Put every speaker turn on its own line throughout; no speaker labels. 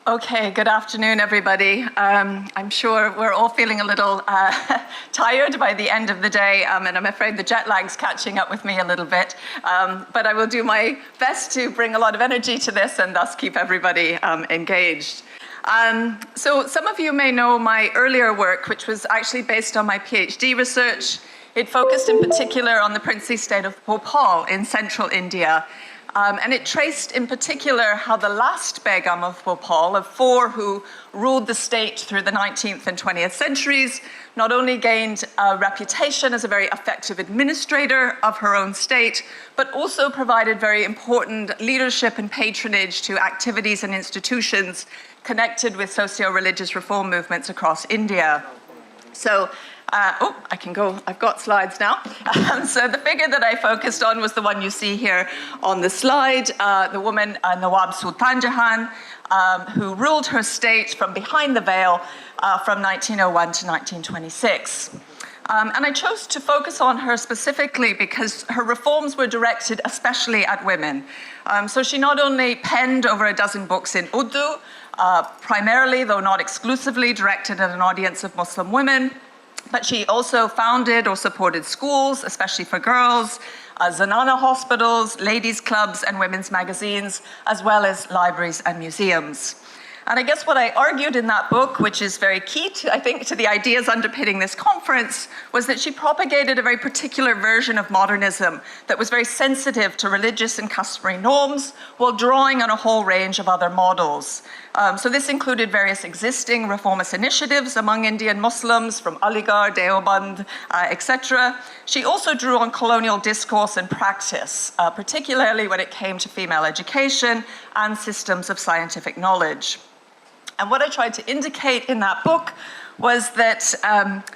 Okay, good afternoon, everybody. I'm sure we're all feeling a little tired by the end of the day, and I'm afraid the jet lag's catching up with me a little bit. But I will do my best to bring a lot of energy to this and thus keep everybody engaged. So some of you may know my earlier work, which was actually based on my PhD research. It focused in particular on the princely state of Bhopal in central India. And it traced in particular how the last Begum of Bhopal, of four who ruled the state through the 19th and 20th centuries, not only gained a reputation as a very effective administrator of her own state, but also provided very important leadership and patronage to activities and institutions connected with socio-religious reform movements across India. So, I've got slides now. So the figure that I focused on was the one you see here on the slide, the woman Nawab Sultan Jahan, who ruled her state from behind the veil from 1901 to 1926. And I chose to focus on her specifically because her reforms were directed especially at women. So she not only penned over a dozen books in Urdu, primarily, though not exclusively, directed at an audience of Muslim women, but she also founded or supported schools, especially for girls, Zanana hospitals, ladies' clubs, and women's magazines, as well as libraries and museums. And I guess what I argued in that book, which is very key, I think, to the ideas underpinning this conference, was that she propagated a very particular version of modernism that was very sensitive to religious and customary norms, while drawing on a whole range of other models. So this included various existing reformist initiatives among Indian Muslims, from Aligarh, Deoband, etc. She also drew on colonial discourse and practice, particularly when it came to female education and systems of scientific knowledge. And what I tried to indicate in that book was that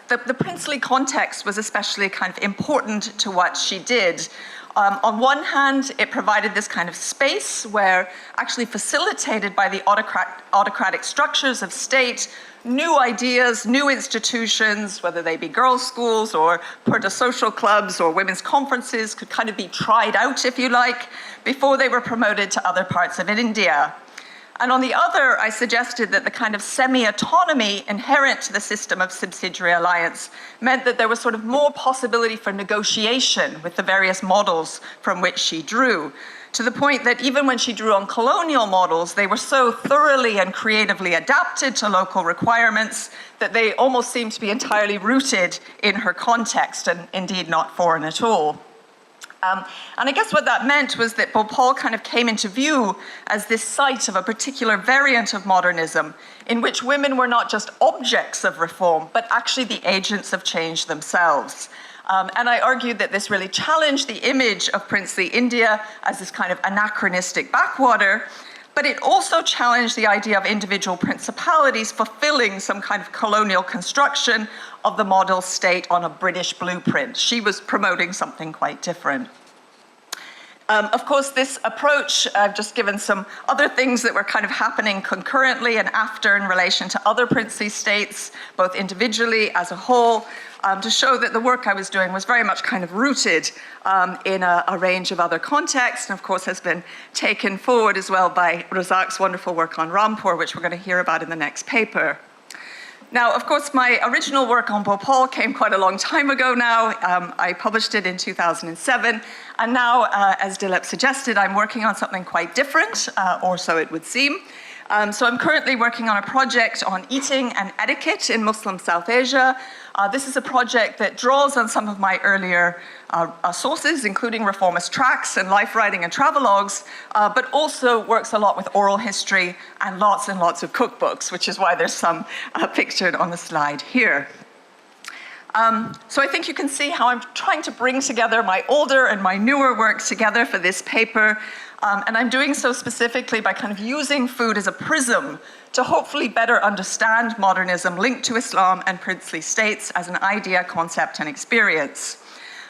the princely context was especially kind of important to what she did. On one hand, it provided this kind of space where, actually facilitated by the autocratic structures of state, new ideas, new institutions, whether they be girls' schools or Purdah social clubs or women's conferences, could kind of be tried out, if you like, before they were promoted to other parts of India. And on the other, I suggested that the kind of semi-autonomy inherent to the system of subsidiary alliance meant that there was sort of more possibility for negotiation with the various models from which she drew, to the point that even when she drew on colonial models, they were so thoroughly and creatively adapted to local requirements that they almost seemed to be entirely rooted in her context and indeed not foreign at all. And I guess what that meant was that Bhopal kind of came into view as this site of a particular variant of modernism in which women were not just objects of reform, but actually the agents of change themselves. And I argued that this really challenged the image of princely India as this kind of anachronistic backwater, but it also challenged the idea of individual principalities fulfilling some kind of colonial construction of the model state on a British blueprint. She was promoting something quite different. Of course, this approach, I've just given some other things that were kind of happening concurrently and after in relation to other princely states, both individually as a whole, to show that the work I was doing was very much kind of rooted in a range of other contexts, and of course has been taken forward as well by Razak's wonderful work on Rampur, which we're going to hear about in the next paper. Now, of course, my original work on Bhopal came quite a long time ago now. I published it in 2007, and now, as Dilip suggested, I'm working on something quite different, or so it would seem. So I'm currently working on a project on eating and etiquette in Muslim South Asia. This is a project that draws on some of my earlier sources, including reformist tracts and life writing and travelogues, but also works a lot with oral history and lots of cookbooks, which is why there's some pictured on the slide here. So I think you can see how I'm trying to bring together my older and my newer work together for this paper. And I'm doing so specifically by kind of using food as a prism to hopefully better understand modernism linked to Islam and princely states as an idea, concept, and experience.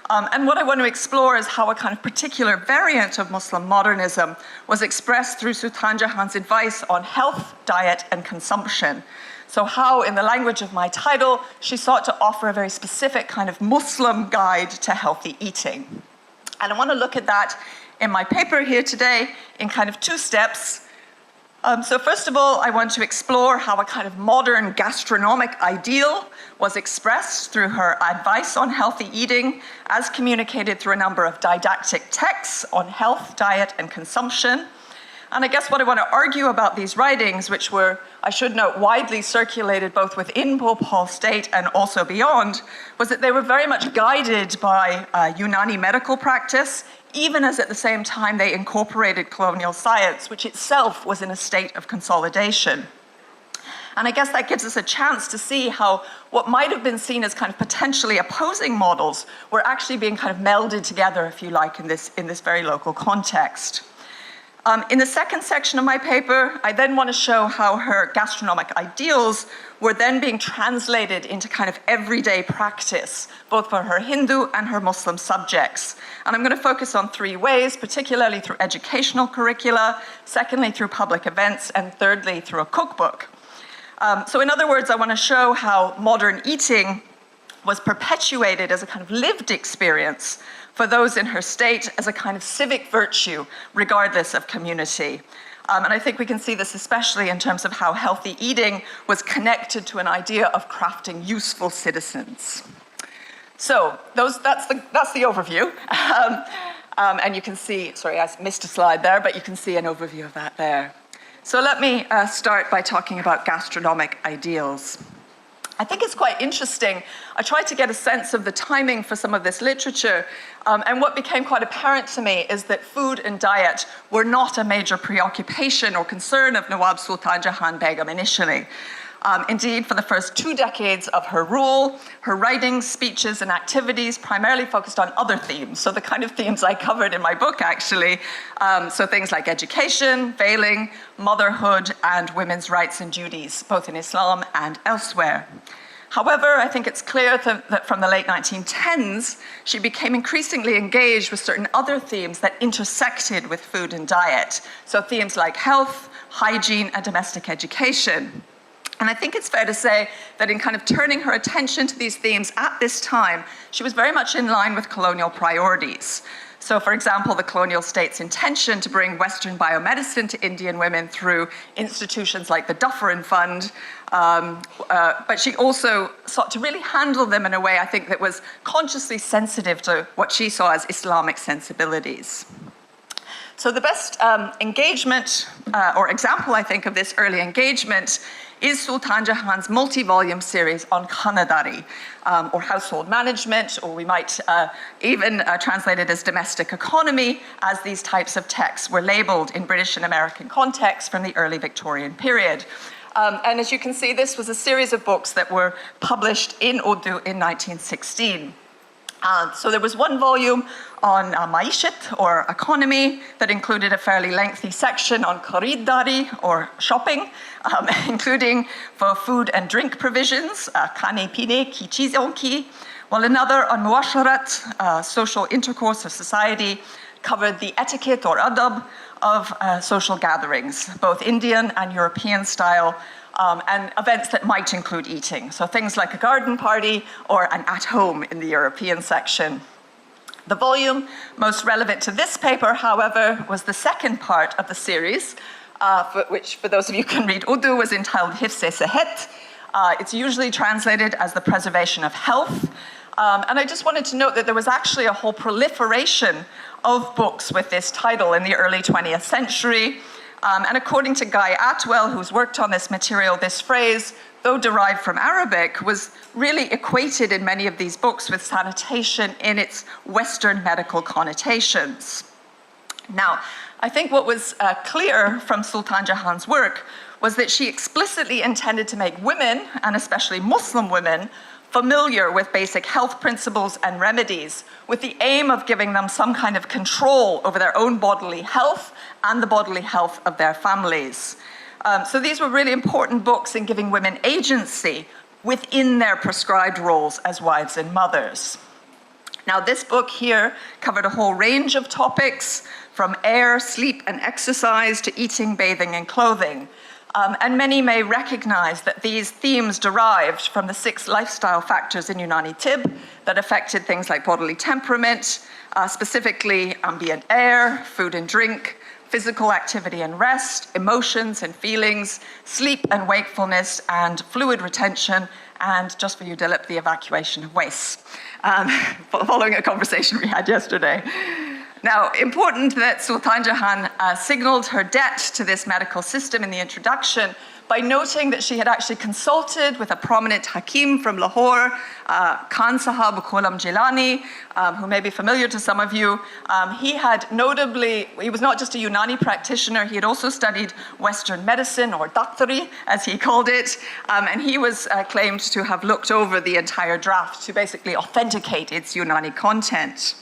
And what I want to explore is how a kind of particular variant of Muslim modernism was expressed through Sultan Jahan's advice on health, diet, and consumption. So how, in the language of my title, she sought to offer a very specific kind of Muslim guide to healthy eating. And I want to look at that in my paper here today in kind of two steps. So first of all, I want to explore how a kind of modern gastronomic ideal was expressed through her advice on healthy eating, as communicated through a number of didactic texts on health, diet, and consumption. And I guess what I want to argue about these writings, which were, I should note, widely circulated both within Bhopal state and also beyond, was that they were very much guided by Unani medical practice, even as at the same time they incorporated colonial science, which itself was in a state of consolidation. And I guess that gives us a chance to see how what might have been seen as kind of potentially opposing models were actually being kind of melded together, if you like, in this very local context. In the second section of my paper, I then want to show how her gastronomic ideals were then being translated into kind of everyday practice, both for her Hindu and her Muslim subjects. And I'm going to focus on three ways, particularly through educational curricula, secondly through public events, and thirdly through a cookbook. So in other words, I want to show how modern eating was perpetuated as a kind of lived experience for those in her state as a kind of civic virtue, regardless of community. And I think we can see this especially in terms of how healthy eating was connected to an idea of crafting useful citizens. So that's the overview. And you can see, sorry, I missed a slide there, but you can see an overview of that there. So let me start by talking about gastronomic ideals. I think it's quite interesting. I tried to get a sense of the timing for some of this literature, and what became quite apparent to me is that food and diet were not a major preoccupation or concern of Nawab Sultan Jahan Begum initially. Indeed, for the first 2 decades of her rule, her writings, speeches, and activities primarily focused on other themes, so the kind of themes I covered in my book, actually. So things like education, veiling, motherhood, and women's rights and duties, both in Islam and elsewhere. However, I think it's clear that from the late 1910s, she became increasingly engaged with certain other themes that intersected with food and diet. So themes like health, hygiene, and domestic education. And I think it's fair to say that in kind of turning her attention to these themes at this time, she was very much in line with colonial priorities. So, for example, the colonial state's intention to bring Western biomedicine to Indian women through institutions like the Dufferin Fund, but she also sought to really handle them in a way, I think, that was consciously sensitive to what she saw as Islamic sensibilities. So the best engagement, or example, I think, of this early engagement is Sultan Jahan's multi-volume series on Khanadari, or household management, or we might even translate it as domestic economy, as these types of texts were labeled in British and American contexts from the early Victorian period. And as you can see, this was a series of books that were published in Urdu in 1916. So there was one volume on maishat, or economy, that included a fairly lengthy section on khariddari, or shopping, including for food and drink provisions, khane pine ki cheezon ki, while another on muasharat, social intercourse of society, covered the etiquette or adab of social gatherings, both Indian and European style, and events that might include eating. So things like a garden party or an at-home in the European section. The volume most relevant to this paper, however, was the second part of the series, which, for those of you who can read Urdu, was entitled Hifz-e-Sehet. It's usually translated as the preservation of health. And I just wanted to note that there was actually a whole proliferation of books with this title in the early 20th century. And according to Guy Atwell, who's worked on this material, this phrase, though derived from Arabic, was really equated in many of these books with sanitation in its Western medical connotations. Now, I think what was clear from Sultan Jahan's work was that she explicitly intended to make women, and especially Muslim women, familiar with basic health principles and remedies, with the aim of giving them some kind of control over their own bodily health and the bodily health of their families. So these were really important books in giving women agency within their prescribed roles as wives and mothers. Now, this book here covered a whole range of topics, from air, sleep, and exercise to eating, bathing, and clothing. And many may recognize that these themes derived from the 6 lifestyle factors in Unani Tib that affected things like bodily temperament, specifically ambient air, food and drink, physical activity and rest, emotions and feelings, sleep and wakefulness, and fluid retention, and just for you, Dilip, the evacuation of waste, following a conversation we had yesterday. Now, important that Sultan Jahan signaled her debt to this medical system in the introduction by noting that she had actually consulted with a prominent Hakim from Lahore, Khan Sahab Ghulam Jilani, who may be familiar to some of you. He was not just a Unani practitioner, he had also studied Western medicine, or Daktari, as he called it, and he was claimed to have looked over the entire draft to basically authenticate its Unani content.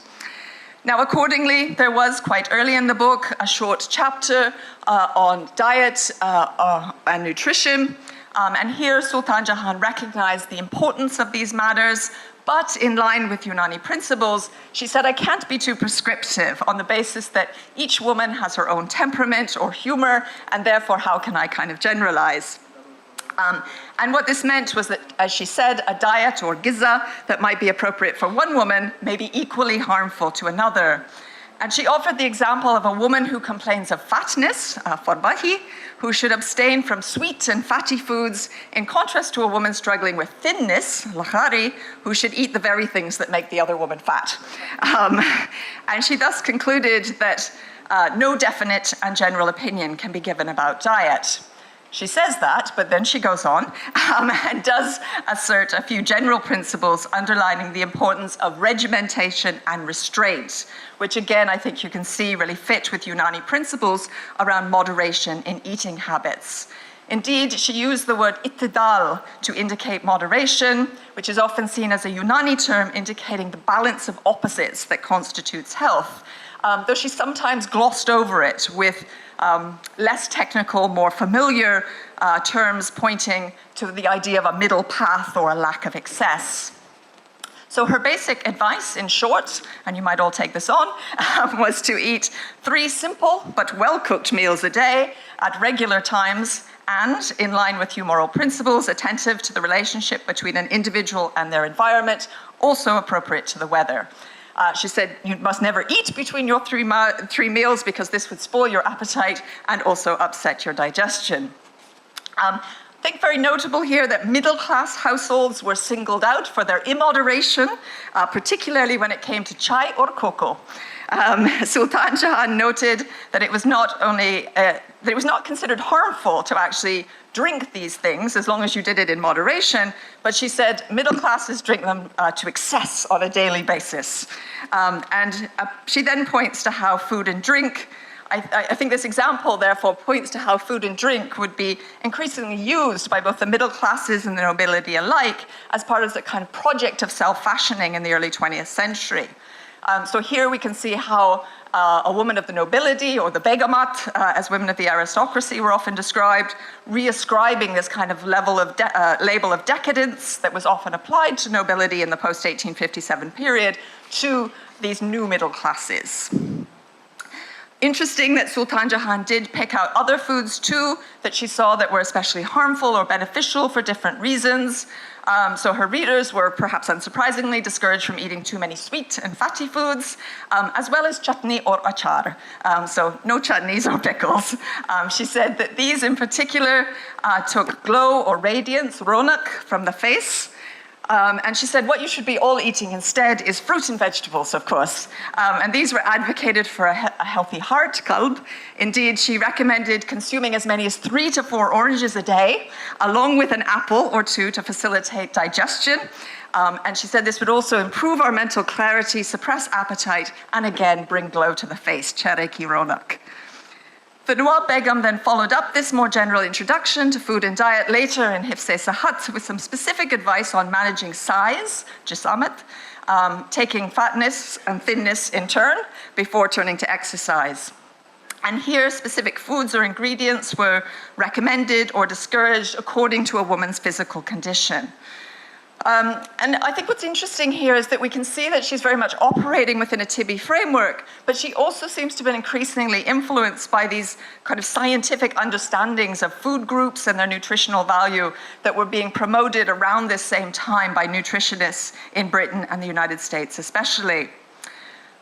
Now, accordingly, there was quite early in the book a short chapter on diet and nutrition. And here, Sultan Jahan recognized the importance of these matters, but in line with Unani principles, she said, I can't be too prescriptive on the basis that each woman has her own temperament or humor, and therefore, how can I kind of generalize? And what this meant was that, as she said, a diet or giza that might be appropriate for one woman may be equally harmful to another. And she offered the example of a woman who complains of fatness, farbahi, who should abstain from sweet and fatty foods, in contrast to a woman struggling with thinness, lahari, who should eat the very things that make the other woman fat. And she thus concluded that no definite and general opinion can be given about diet. She says that, but then she goes on and does assert a few general principles underlining the importance of regimentation and restraint, which again, I think you can see really fit with Unani principles around moderation in eating habits. Indeed, she used the word ittidal to indicate moderation, which is often seen as a Unani term indicating the balance of opposites that constitutes health, though she sometimes glossed over it with less technical, more familiar terms pointing to the idea of a middle path or a lack of excess. So her basic advice, in short, and you might all take this on, was to eat 3 simple but well-cooked meals a day at regular times and, in line with humoral principles, attentive to the relationship between an individual and their environment, also appropriate to the weather. She said, you must never eat between your 3 meals because this would spoil your appetite and also upset your digestion. I think very notable here that middle-class households were singled out for their immoderation, particularly when it came to chai or cocoa. Sultan Jahan noted that it was not considered harmful to actually drink these things as long as you did it in moderation, but she said middle classes drink them to excess on a daily basis. She then points to how food and drink, I think this example therefore points to how food and drink would be increasingly used by both the middle classes and the nobility alike as part of the kind of project of self-fashioning in the early 20th century. So here we can see how a woman of the nobility, or the begamat, as women of the aristocracy were often described, reascribing this kind of label of decadence that was often applied to nobility in the post-1857 period to these new middle classes. Interesting that Sultan Jahan did pick out other foods too that she saw that were especially harmful or beneficial for different reasons. So her readers were perhaps unsurprisingly discouraged from eating too many sweet and fatty foods, as well as chutney or achar. So no chutneys or pickles. She said that these in particular took glow or radiance, ronak, from the face. And she said what you should be all eating instead is fruit and vegetables, of course. And these were advocated for a healthy heart, qalb. Indeed, she recommended consuming as many as 3 to 4 oranges a day, along with an apple or 2 to facilitate digestion. And she said this would also improve our mental clarity, suppress appetite, and again, bring glow to the face, chehre ki ronak. The Nawab Begum then followed up this more general introduction to food and diet later in Hifz-e Sahat with some specific advice on managing size, jisamat, taking fatness and thinness in turn before turning to exercise. And here, specific foods or ingredients were recommended or discouraged according to a woman's physical condition. And I think what's interesting here is that we can see that she's very much operating within a Tibi framework, but she also seems to have been increasingly influenced by these kind of scientific understandings of food groups and their nutritional value that were being promoted around this same time by nutritionists in Britain and the United States especially.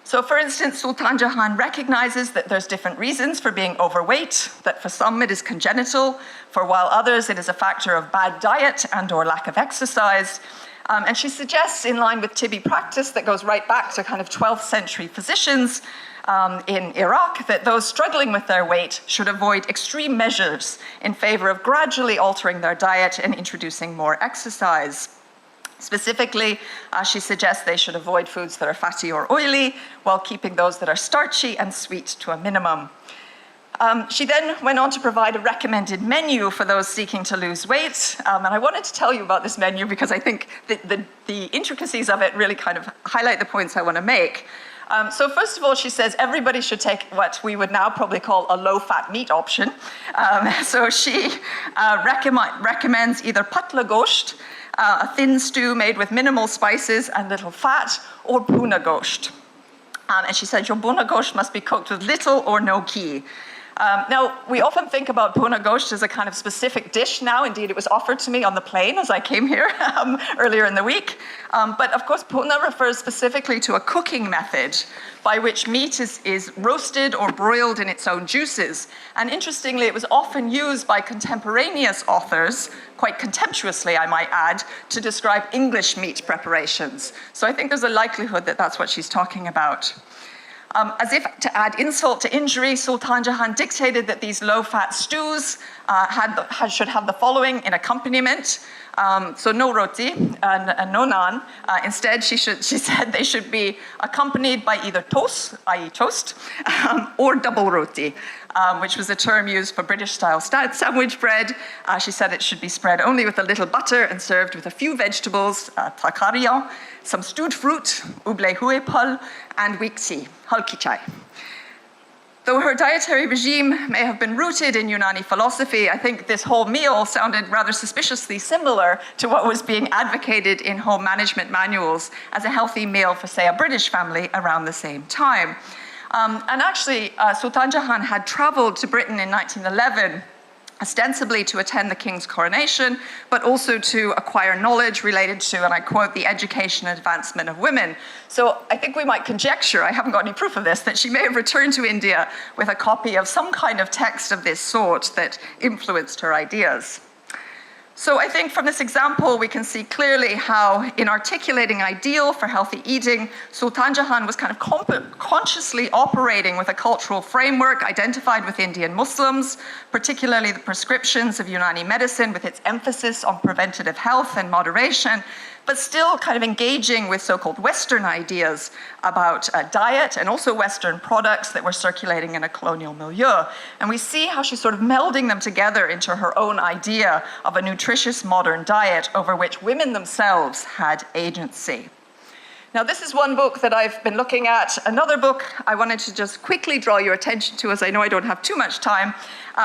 So for instance, Sultan Jahan recognizes that there's different reasons for being overweight, that for some it is congenital, for while others it is a factor of bad diet and or lack of exercise. And she suggests, in line with Tibi practice that goes right back to kind of 12th century physicians in Iraq, that those struggling with their weight should avoid extreme measures in favor of gradually altering their diet and introducing more exercise. Specifically, she suggests they should avoid foods that are fatty or oily while keeping those that are starchy and sweet to a minimum. She then went on to provide a recommended menu for those seeking to lose weight. And I wanted to tell you about this menu because I think the intricacies of it really kind of highlight the points I want to make. So first of all, she says everybody should take what we would now probably call a low-fat meat option. So she recommends either patla gosht, a thin stew made with minimal spices and little fat, or bhuna gosht. And she said your bhuna gosht must be cooked with little or no ghee. Now, we often think about bhuna gosht as a kind of specific dish now. Indeed, it was offered to me on the plane as I came here earlier in the week. But of course, bhuna refers specifically to a cooking method by which meat is roasted or broiled in its own juices. And interestingly, it was often used by contemporaneous authors, quite contemptuously, I might add, to describe English meat preparations. So I think there's a likelihood that that's what she's talking about. As if to add insult to injury, Sultan Jahan dictated that these low-fat stews should have the following in accompaniment. So no roti and no naan. Instead, she said they should be accompanied by either toast, i.e. toast, or double roti, which was a term used for British-style sandwich bread. She said it should be spread only with a little butter and served with a few vegetables, takariya, some stewed fruit, uble hue pal, and weak tea, halki chai. Though her dietary regime may have been rooted in Unani philosophy, I think this whole meal sounded rather suspiciously similar to what was being advocated in home management manuals as a healthy meal for, say, a British family around the same time. And actually, Sultan Jahan had traveled to Britain in 1911 ostensibly to attend the king's coronation, but also to acquire knowledge related to, and I quote, the education and advancement of women. So I think we might conjecture, I haven't got any proof of this, that she may have returned to India with a copy of some kind of text of this sort that influenced her ideas. So I think from this example, we can see clearly how in articulating ideal for healthy eating, Sultan Jahan was kind of consciously operating with a cultural framework identified with Indian Muslims, particularly the prescriptions of Unani medicine with its emphasis on preventative health and moderation, but still kind of engaging with so-called Western ideas about diet and also Western products that were circulating in a colonial milieu. And we see how she's sort of melding them together into her own idea of a nutritious modern diet over which women themselves had agency. Now, this is one book that I've been looking at. Another book I wanted to just quickly draw your attention to, as I know I don't have too much time,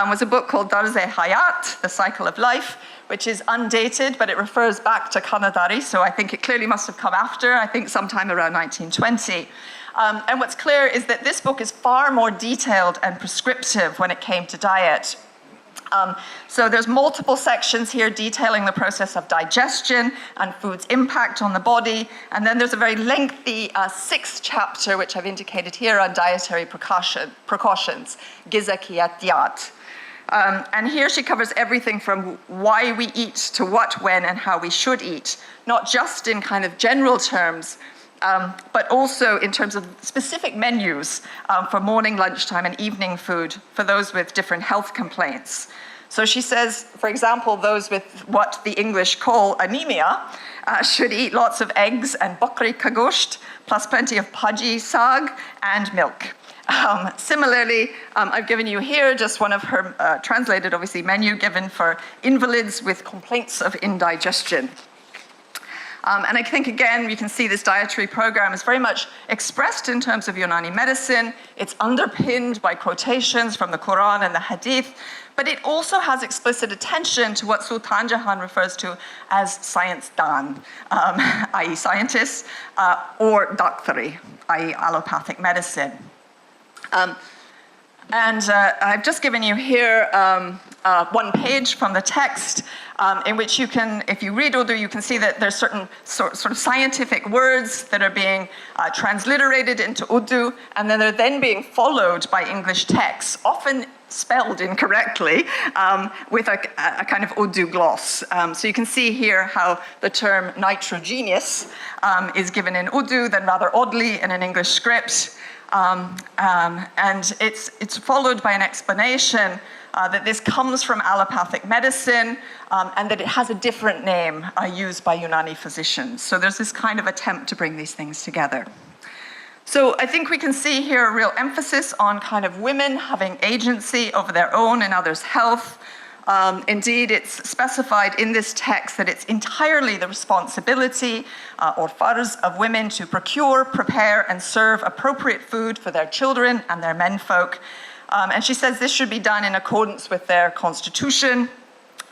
was a book called Darz-e-Hayat, The Cycle of Life, which is undated, but it refers back to Kanadari, so I think it clearly must have come after, I think sometime around 1920. And what's clear is that this book is far more detailed and prescriptive when it came to diet. So there's multiple sections here detailing the process of digestion and food's impact on the body. And then there's a very lengthy sixth chapter, which I've indicated here, on dietary precautions, Gizakiyatiyat. And here she covers everything from why we eat to what, when, and how we should eat, not just in kind of general terms, but also in terms of specific menus for morning, lunchtime, and evening food for those with different health complaints. So she says, for example, those with what the English call anemia should eat lots of eggs and bakri ka gosht, plus plenty of bhaji saag and milk. Similarly, I've given you here just one of her translated, obviously, menu given for invalids with complaints of indigestion. And I think, again, you can see this dietary program is very much expressed in terms of Unani medicine. It's underpinned by quotations from the Quran and the Hadith, but it also has explicit attention to what Sultan Jahan refers to as science dan, i.e. scientists, or doctari, i.e. allopathic medicine. And I've just given you here one page from the text in which you can, if you read Urdu, you can see that there's certain sort of scientific words that are being transliterated into Urdu, and then they're then being followed by English texts, often spelled incorrectly, with a kind of Urdu gloss. So you can see here how the term nitrogenous is given in Urdu, then rather oddly in an English script. And it's followed by an explanation that this comes from allopathic medicine and that it has a different name used by Unani physicians. So there's this kind of attempt to bring these things together. So I think we can see here a real emphasis on kind of women having agency over their own and others' health. Indeed, it's specified in this text that it's entirely the responsibility or farz of women to procure, prepare, and serve appropriate food for their children and their menfolk. And she says this should be done in accordance with their constitution,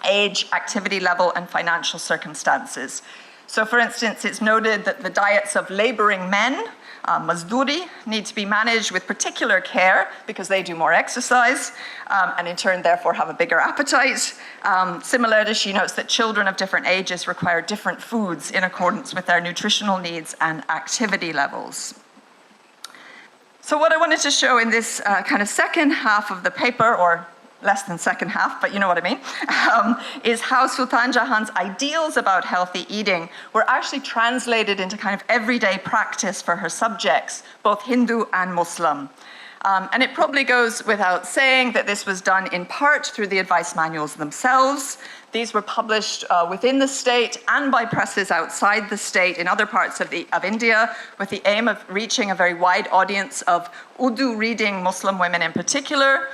age, activity level, and financial circumstances. So for instance, it's noted that the diets of laboring men, mazduri, need to be managed with particular care because they do more exercise and in turn therefore have a bigger appetite. Similarly, she notes that children of different ages require different foods in accordance with their nutritional needs and activity levels. So what I wanted to show in this kind of second half of the paper, or less than second half, but you know what I mean, is how Sultan Jahan's ideals about healthy eating were actually translated into kind of everyday practice for her subjects, both Hindu and Muslim. And it probably goes without saying that this was done in part through the advice manuals themselves. These were published within the state and by presses outside the state in other parts of India, with the aim of reaching a very wide audience of Urdu reading Muslim women in particular.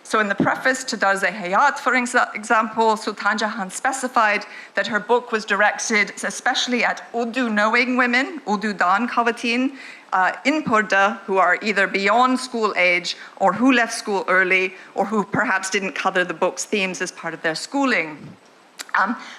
So in the preface to Darz-e-Hayat, for example, Sultan Jahan specified that her book was directed especially at Urdu-knowing women, Urdu-dan Khawateen, in Purda, who are either beyond school age or who left school early or who perhaps didn't cover the book's themes as part of their schooling.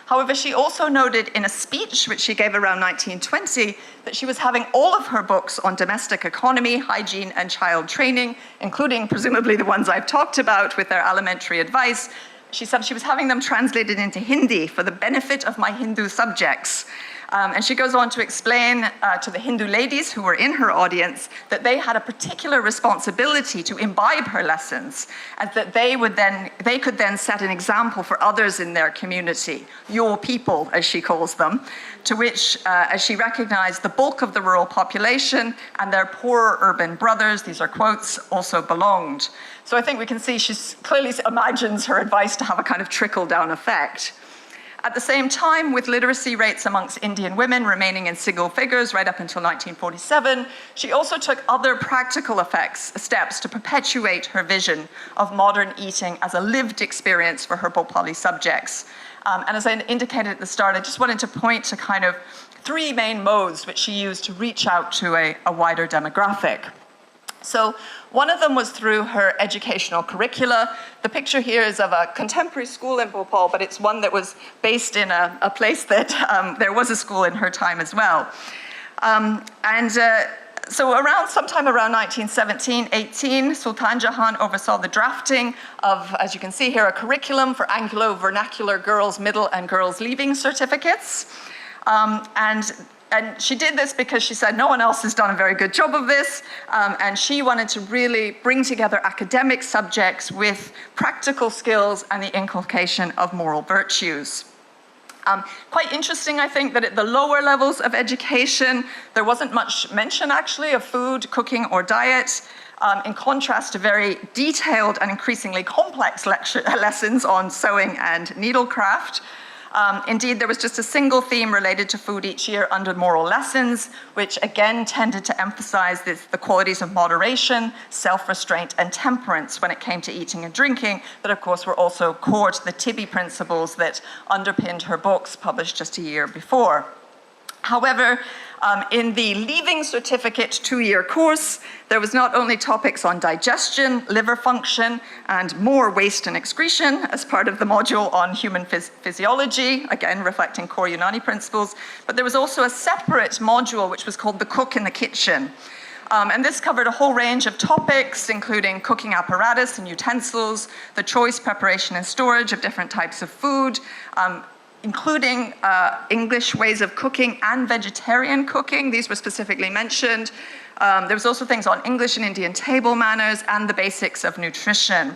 However, she also noted in a speech which she gave around 1920 that she was having all of her books on domestic economy, hygiene, and child training, including presumably the ones I've talked about with their alimentary advice. She said she was having them translated into Hindi for the benefit of my Hindu subjects. And she goes on to explain to the Hindu ladies who were in her audience that they had a particular responsibility to imbibe her lessons, and that they could then set an example for others in their community, your people, as she calls them, to which, as she recognized, the bulk of the rural population and their poorer urban brothers, these are quotes, also belonged. So I think we can see she clearly imagines her advice to have a kind of trickle-down effect. At the same time, with literacy rates amongst Indian women remaining in single figures right up until 1947, she also took other practical steps to perpetuate her vision of modern eating as a lived experience for her Bhopali subjects. And as I indicated at the start, I just wanted to point to kind of three main modes which she used to reach out to a wider demographic. So one of them was through her educational curricula. The picture here is of a contemporary school in Bhopal, but it's one that was based in a place that there was a school in her time as well. So sometime around 1917-18, Sultan Jahan oversaw the drafting of, as you can see here, a curriculum for Anglo-vernacular girls' middle and girls' leaving certificates. And she did this because she said no one else has done a very good job of this, and she wanted to really bring together academic subjects with practical skills and the inculcation of moral virtues. Quite interesting, I think, that at the lower levels of education, there wasn't much mention, actually, of food, cooking, or diet, in contrast to very detailed and increasingly complex lessons on sewing and needlecraft. Indeed, there was just a single theme related to food each year under moral lessons, which again tended to emphasize the qualities of moderation, self-restraint, and temperance when it came to eating and drinking, that of course were also core to the Tibi principles that underpinned her books published just a year before. However, in the Leaving Certificate 2-year course, there was not only topics on digestion, liver function, and more waste and excretion as part of the module on human physiology, again reflecting core Unani principles, but there was also a separate module which was called The Cook in the Kitchen, And this covered a whole range of topics, including cooking apparatus and utensils, the choice, preparation, and storage of different types of food, including English ways of cooking and vegetarian cooking. These were specifically mentioned. There was also things on English and Indian table manners and the basics of nutrition.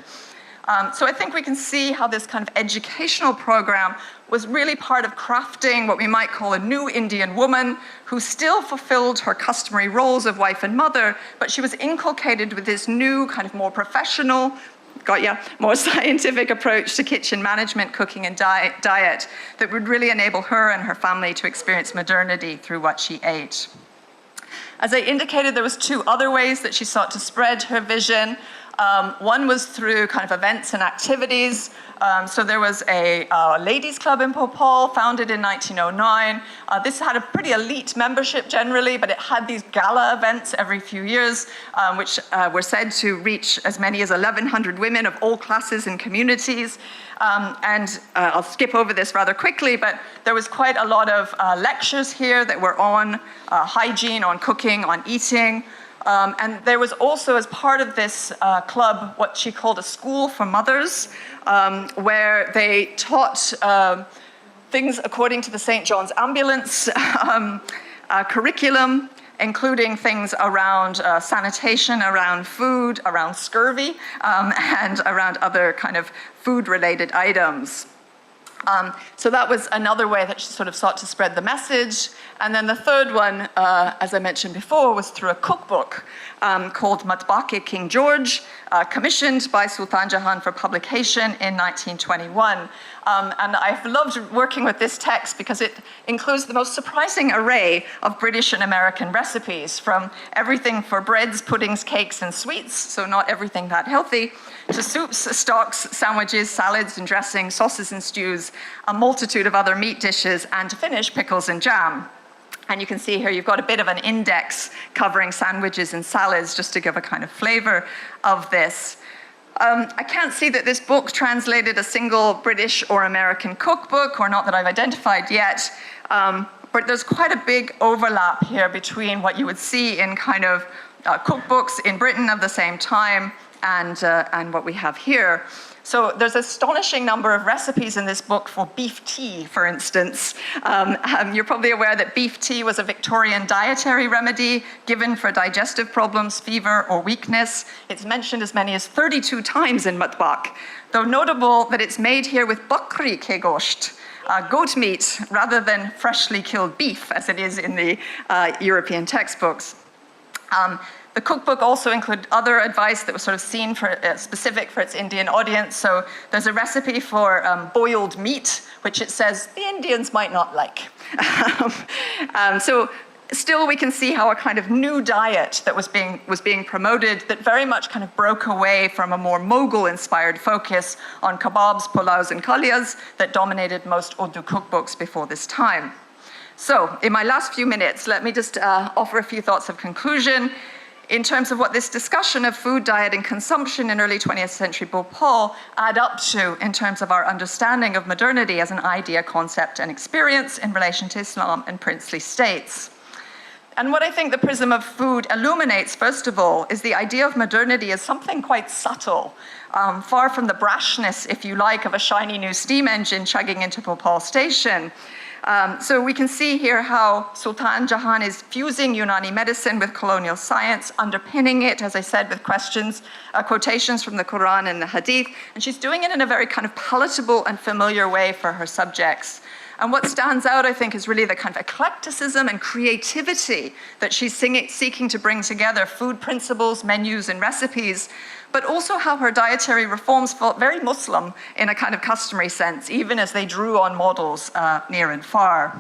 So I think we can see how this kind of educational program was really part of crafting what we might call a new Indian woman who still fulfilled her customary roles of wife and mother, but she was inculcated with this new kind of more professional, more scientific approach to kitchen management, cooking, and diet that would really enable her and her family to experience modernity through what she ate. As I indicated, there was two other ways that she sought to spread her vision. One was through kind of events and activities. So there was a ladies' club in Bhopal, founded in 1909. This had a pretty elite membership generally, but it had these gala events every few years, which were said to reach as many as 1,100 women of all classes and communities. And I'll skip over this rather quickly, but there was quite a lot of lectures here that were on hygiene, on cooking, on eating. And there was also, as part of this club, what she called a school for mothers, where they taught things according to the St. John's Ambulance curriculum, including things around sanitation, around food, around scurvy, and around other kind of food-related items. So that was another way that she sort of sought to spread the message. And then the third one, as I mentioned before, was through a cookbook called Matbaq King George, commissioned by Sultan Jahan for publication in 1921. And I've loved working with this text because it includes the most surprising array of British and American recipes, from everything for breads, puddings, cakes, and sweets, so not everything that healthy, to soups, stocks, sandwiches, salads and dressings, sauces and stews, a multitude of other meat dishes, and to finish, pickles and jam. And you can see here you've got a bit of an index covering sandwiches and salads just to give a kind of flavor of this. I can't see that this book translated a single British or American cookbook, or not that I've identified yet, but there's quite a big overlap here between what you would see in kind of cookbooks in Britain of the same time and what we have here. So there's an astonishing number of recipes in this book for beef tea, for instance. You're probably aware that beef tea was a Victorian dietary remedy given for digestive problems, fever, or weakness. It's mentioned as many as 32 times in Matbaq, though notable that it's made here with bakri ke gosht, goat meat, rather than freshly killed beef, as it is in the European textbooks. The cookbook also included other advice that was sort of seen for specific for its Indian audience. So there's a recipe for boiled meat, which it says the Indians might not like. So still we can see how a kind of new diet that was being promoted that very much kind of broke away from a more Mughal-inspired focus on kebabs, pulaus, and kalias that dominated most Urdu cookbooks before this time. So in my last few minutes, let me just offer a few thoughts of conclusion in terms of what this discussion of food, diet, and consumption in early 20th century Bhopal add up to in terms of our understanding of modernity as an idea, concept, and experience in relation to Islam and princely states. And what I think the prism of food illuminates, first of all, is the idea of modernity as something quite subtle, far from the brashness, if you like, of a shiny new steam engine chugging into Bhopal station. So we can see here how Sultan Jahan is fusing Unani medicine with colonial science, underpinning it, as I said, with questions, quotations from the Quran and the Hadith, and she's doing it in a very kind of palatable and familiar way for her subjects. And what stands out, I think, is really the kind of eclecticism and creativity that she's seeking to bring together food principles, menus, and recipes, but also how her dietary reforms felt very Muslim in a kind of customary sense, even as they drew on models near and far.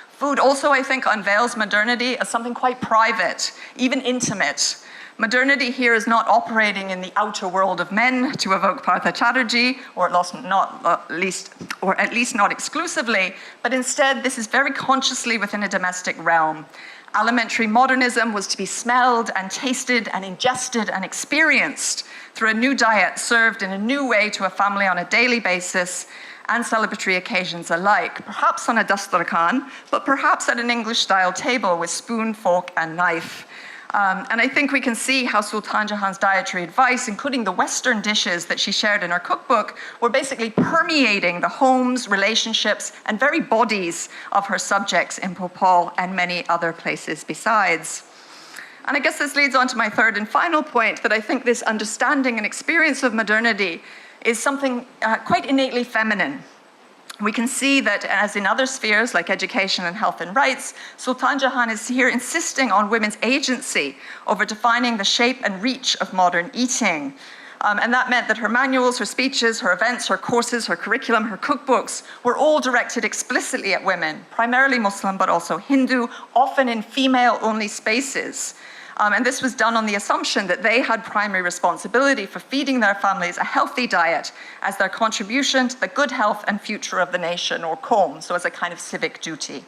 Food also, I think, unveils modernity as something quite private, even intimate. Modernity here is not operating in the outer world of men, to evoke Partha Chatterjee, or at least not exclusively, but instead this is very consciously within a domestic realm. Alimentary modernism was to be smelled and tasted and ingested and experienced through a new diet served in a new way to a family on a daily basis and celebratory occasions alike, perhaps on a dastarkhan, but perhaps at an English-style table with spoon, fork, and knife. And I think we can see how Sultan Jahan's dietary advice, including the Western dishes that she shared in her cookbook, were basically permeating the homes, relationships, and very bodies of her subjects in Bhopal and many other places besides. And I guess this leads on to my third and final point, that I think this understanding and experience of modernity is something quite innately feminine. We can see that, as in other spheres like education and health and rights, Sultan Jahan is here insisting on women's agency over defining the shape and reach of modern eating. And that meant that her manuals, her speeches, her events, her courses, her curriculum, her cookbooks were all directed explicitly at women, primarily Muslim but also Hindu, often in female-only spaces. And this was done on the assumption that they had primary responsibility for feeding their families a healthy diet as their contribution to the good health and future of the nation, or qawm, so as a kind of civic duty.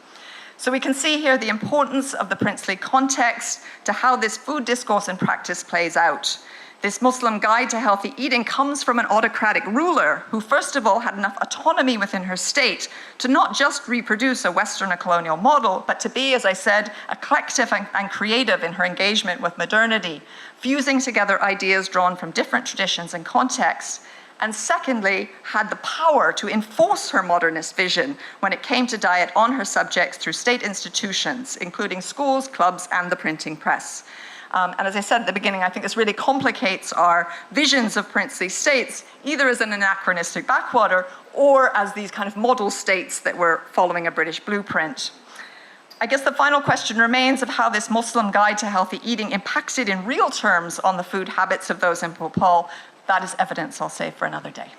So we can see here the importance of the princely context to how this food discourse and practice plays out. This Muslim guide to healthy eating comes from an autocratic ruler who, first of all, had enough autonomy within her state to not just reproduce a Western or colonial model, but to be, as I said, eclectic and creative in her engagement with modernity, fusing together ideas drawn from different traditions and contexts. And secondly, had the power to enforce her modernist vision when it came to diet on her subjects through state institutions, including schools, clubs, and the printing press. And as I said at the beginning, I think this really complicates our visions of princely states, either as an anachronistic backwater or as these kind of model states that were following a British blueprint. I guess the final question remains of how this Muslim guide to healthy eating impacted in real terms on the food habits of those in Bhopal. That is evidence, I'll say, for another day.